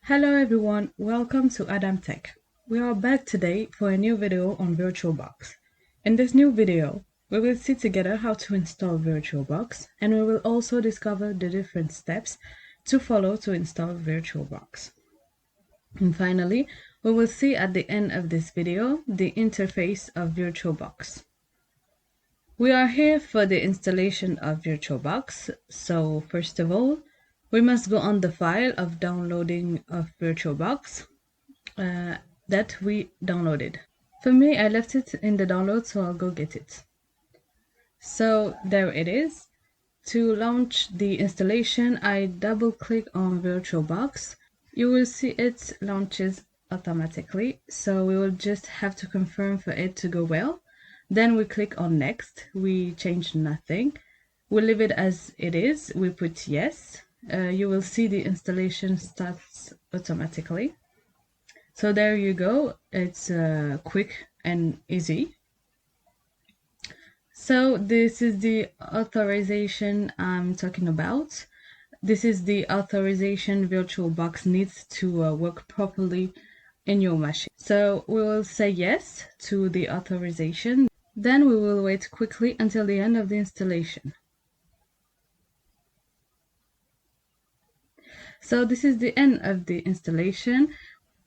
Hello everyone, welcome to ADAME-TECHS. We are back today for a new video on VirtualBox. In this new video, we will see together how to install VirtualBox, and we will also discover the different steps to follow to install VirtualBox. And finally, we will see at the end of this video the interface of VirtualBox. We are here for the installation of VirtualBox, so first of all, we must go on the file of downloading of VirtualBox that we downloaded. For me, I left it in the download, so I'll go get it. So there it is. To launch the installation, I double click on VirtualBox. You will see it launches automatically, so we will just have to confirm for it to go well. Then we click on next. We change nothing. We leave it as it is. We put yes. You will see the installation starts automatically. So there you go. It's quick and easy. So this is the authorization I'm talking about. This is the authorization VirtualBox needs to work properly in your machine. So we will say yes to the authorization. Then we will wait quickly until the end of the installation. So this is the end of the installation.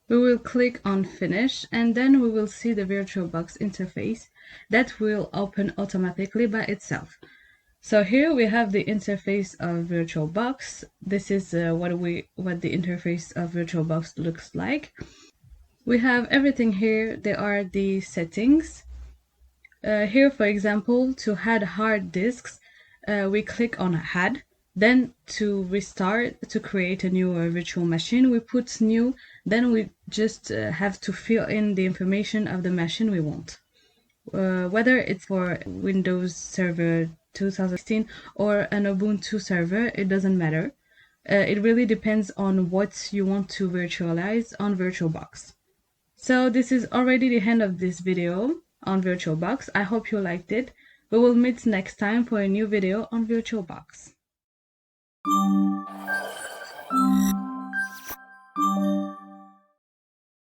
We will click on finish, and then we will see the VirtualBox interface that will open automatically by itself. So here we have the interface of VirtualBox. This is what the interface of VirtualBox looks like. We have everything here. There are the settings. Here, for example, to add hard disks, we click on add. Then to restart, to create a new virtual machine, we put new. Then we just have to fill in the information of the machine we want. Whether it's for Windows Server 2016 or an Ubuntu server, it doesn't matter. It really depends on what you want to virtualize on VirtualBox. So this is already the end of this video on VirtualBox. I hope you liked it. We will meet next time for a new video on VirtualBox.